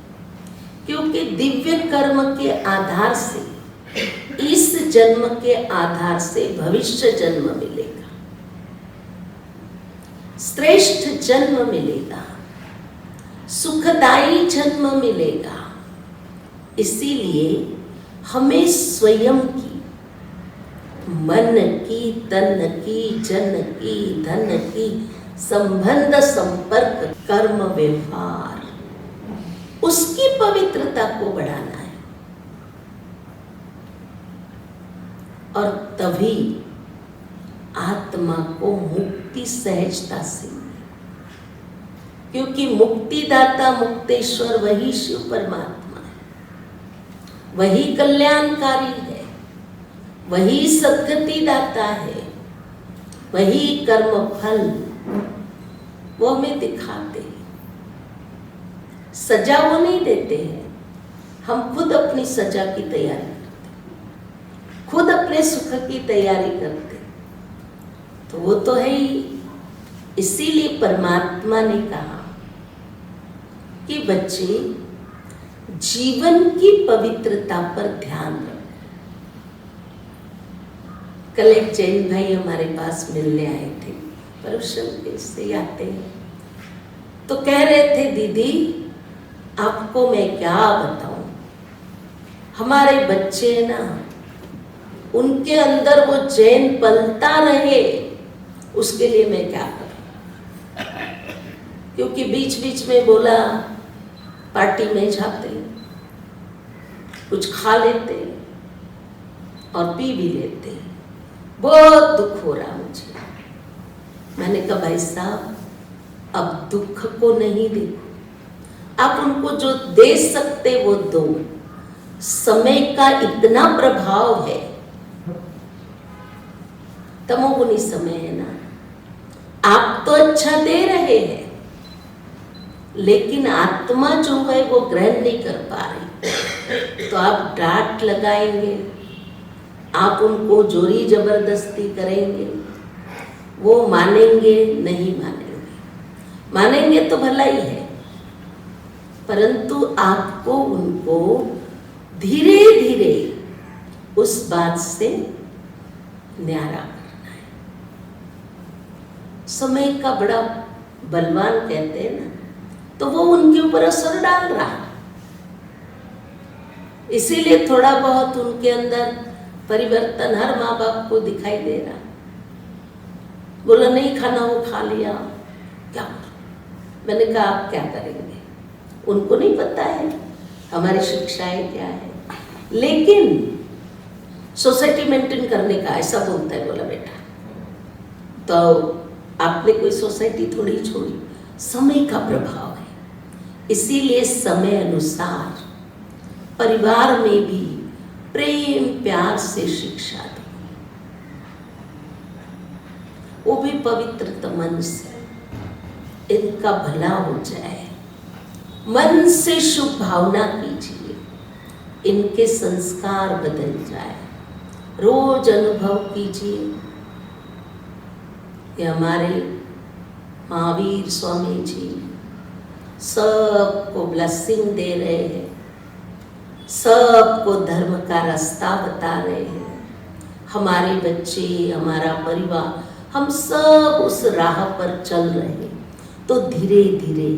क्योंकि दिव्य कर्म के आधार से, इस जन्म के आधार से भविष्य जन्म मिलेगा, श्रेष्ठ जन्म मिलेगा, सुखदायी जन्म मिलेगा। इसीलिए हमें स्वयं की, मन की, तन की, जन की, धन की, संबंध संपर्क कर्म व्यवहार, उसकी पवित्रता को बढ़ाना है। और तभी आत्मा को मुक्ति सहजता से, क्योंकि मुक्तिदाता मुक्तेश्वर वही शिव परमात्मा है, वही कल्याणकारी है, वही सद्गति दाता है, वही कर्म फल वो हमें दिखाते हैं। सजा वो नहीं देते हैं, हम खुद अपनी सजा की तैयारी करते, खुद अपने सुख की तैयारी करते। तो वो तो है ही। इसीलिए परमात्मा ने कहा कि बच्चे जीवन की पवित्रता पर ध्यान रखें। कल एक जैन भाई हमारे पास मिलने आए थे, परुषण के से आते हैं। तो कह रहे थे दीदी आपको मैं क्या बताऊं, हमारे बच्चे ना उनके अंदर वो चैन पलता रहे, उसके लिए मैं क्या करूं। क्योंकि बीच बीच में बोला पार्टी में जाते, कुछ खा लेते और पी भी लेते, बहुत दुख हो रहा मुझे। मैंने कहा भाई साहब अब दुख को नहीं देखो, आप उनको जो दे सकते वो दो। समय का इतना प्रभाव है, तमोगुनी समय है ना, आप तो अच्छा दे रहे हैं लेकिन आत्मा जो है वो ग्रहण नहीं कर पा रही। तो आप डांट लगाएंगे, आप उनको जोरी जबरदस्ती करेंगे, वो मानेंगे नहीं मानेंगे, मानेंगे तो भला ही है, परंतु आपको उनको धीरे धीरे उस बात से न्यारा करना है। समय का बड़ा बलवान कहते हैं ना, तो वो उनके ऊपर असर डाल रहा, इसीलिए थोड़ा बहुत उनके अंदर परिवर्तन हर माँ बाप को दिखाई दे रहा। बोला नहीं खाना, वो खा लिया, क्या करूं? मैंने कहा आप क्या करेंगे, उनको नहीं पता है हमारी शिक्षाएं क्या है, लेकिन सोसाइटी मेंटेन करने का ऐसा बोलता है। बोला बेटा तो आपने कोई सोसाइटी थोड़ी छोड़ी, समय का प्रभाव है, इसीलिए समय अनुसार परिवार में भी प्रेम प्यार से शिक्षा दो, वो भी पवित्र मन से, इनका भला हो जाए, मन से शुभ भावना कीजिए, इनके संस्कार बदल जाए। रोज अनुभव कीजिए कि हमारे महावीर स्वामी जी सबको ब्लेसिंग दे रहे हैं, सबको धर्म का रास्ता बता रहे हैं। हमारे बच्चे, हमारा परिवार, हम सब उस राह पर चल रहे हैं। तो धीरे धीरे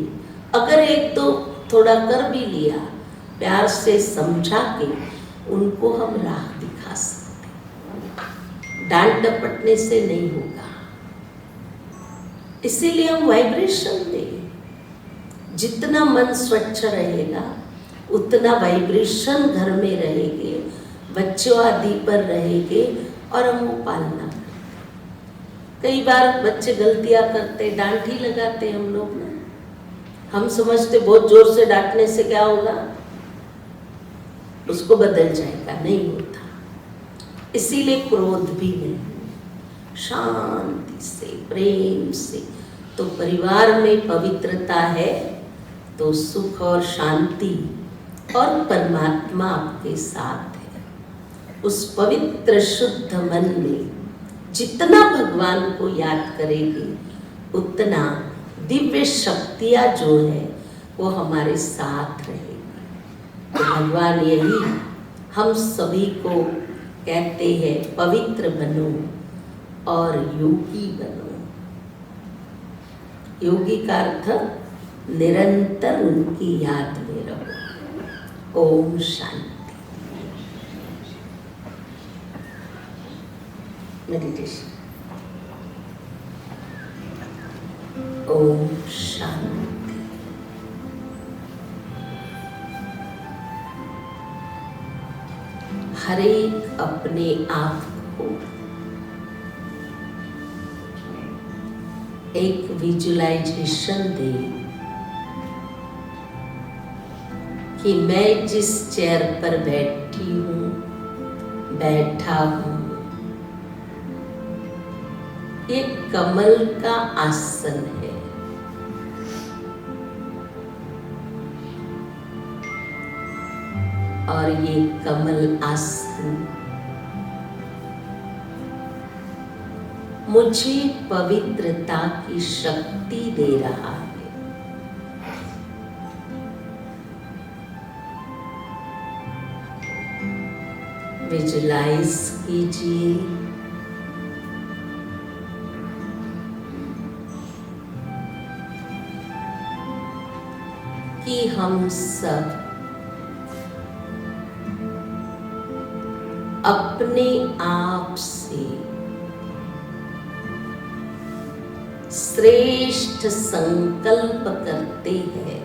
अगर एक दो थोड़ा कर भी लिया, प्यार से समझा के उनको हम राह दिखा सकते, डांट डपटने से नहीं होगा। इसीलिए हम वाइब्रेशन दें, जितना मन स्वच्छ रहेगा उतना वाइब्रेशन घर में रहेंगे, बच्चों आदि पर रहेंगे और हम वो पालना करें। कई बार बच्चे गलतियां करते, डांट ही लगाते हम लोग ना, हम समझते बहुत जोर से डांटने से क्या होगा, उसको बदल जाएगा, नहीं होता। इसीलिए क्रोध भी नहीं, शांति से प्रेम से, तो परिवार में पवित्रता है तो सुख और शांति और परमात्मा आपके साथ है। उस पवित्र शुद्ध मन में जितना भगवान को याद करेगी उतना दिव्य शक्तियाँ जो है वो हमारे साथ रहेगी। तो भगवान यही हम सभी को कहते हैं, पवित्र बनो और योगी बनो। योगी का अर्थ निरंतर उनकी याद में रहो। ओम शांति। मेडिटेशन। ओम शांति। हर एक अपने आप को एक विजुअलाइजेशन दे कि मैं जिस चेयर पर बैठी हूँ, बैठा हूँ, ये कमल का आसन है। और ये कमल आसन मुझे पवित्रता की शक्ति दे रहा है। विजुलाइज कीजिए कि हम सब अपने आप से श्रेष्ठ संकल्प करते हैं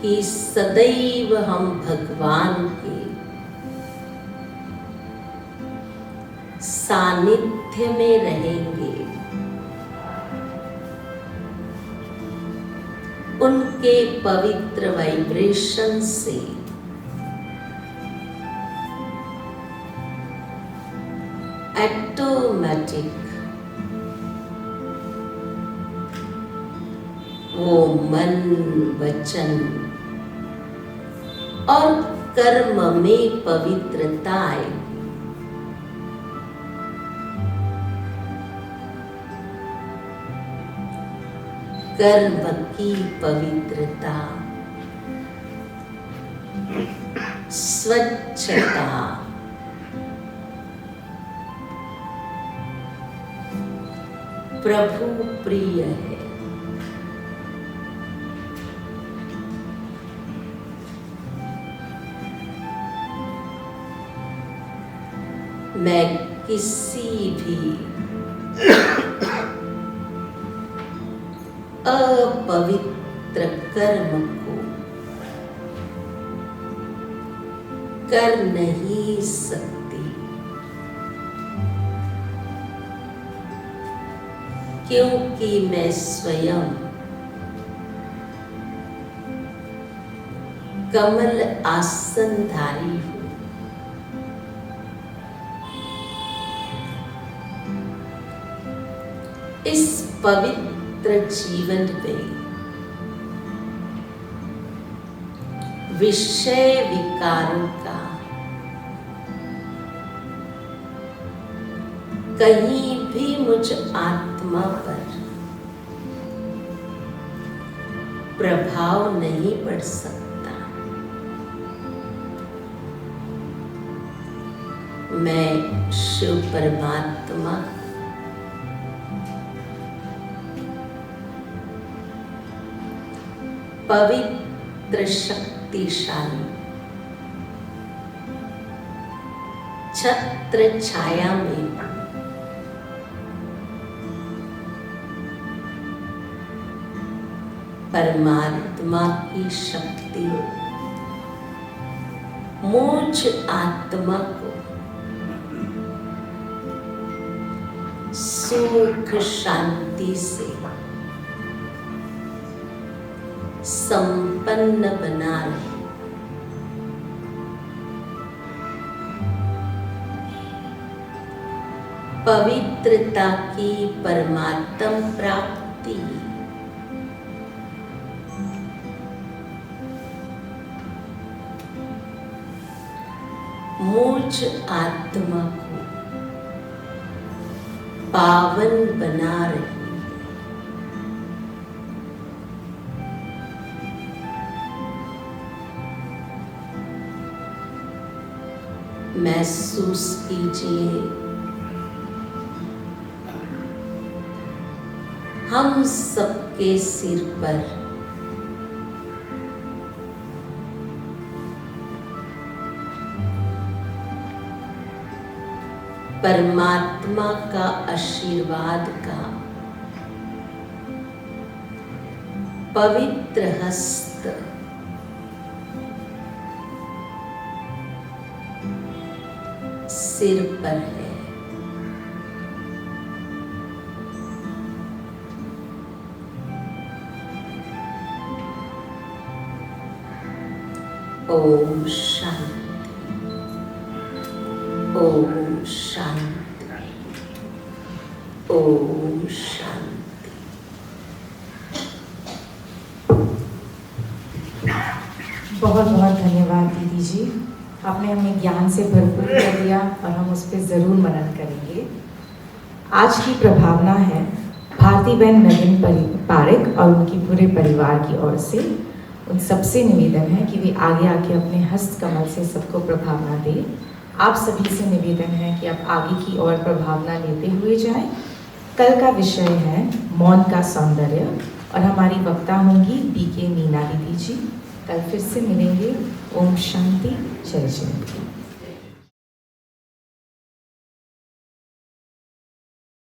कि सदैव हम भगवान के सानिध्य में रहेंगे, उनके पवित्र वाइब्रेशन से ऑटोमेटिक वो मन, वचन और कर्म में पवित्रता आएगी। कर्म की पवित्रता, स्वच्छता, प्रभु प्रिय है। मैं किसी भी अपवित्र कर्म को कर नहीं सकती, क्योंकि मैं स्वयं कमल आसनधारी हूँ। इस पवित्र जीवन में विषय विकारों का कहीं भी मुझ आत्मा पर प्रभाव नहीं पड़ सकता। मैं शिव परमात्मा पवित्र शक्तिशाली छत्र छाया में परमात्मा की शक्ति मुझ आत्मा को सुख शांति से संपन्न बना रहे। पवित्रता की परमात्म प्राप्ति मुझ आत्मा को पावन बना रही। महसूस कीजिए, हम सबके सिर पर परमात्मा का आशीर्वाद का पवित्र हस्त सिर पर है। ओम शांति, ओम शांति, ओम शांति। बहुत बहुत धन्यवाद दीदी जी, आपने हमें ज्ञान से भरपूर कर दिया और हम उस पर ज़रूर मनन करेंगे। आज की प्रभावना है भारती बहन नवीन पारेख और उनकी पूरे परिवार की ओर से। उन सबसे निवेदन है कि वे आगे आके अपने हस्त कमल से सबको प्रभावना दें आप सभी से निवेदन है कि आप आगे की ओर प्रभावना लेते हुए जाएं। कल का विषय है मौन का सौंदर्य और हमारी वक्ता होंगी BK मीना दीदी जी। कल फिर से मिलेंगे। ओम शांति, जय जय।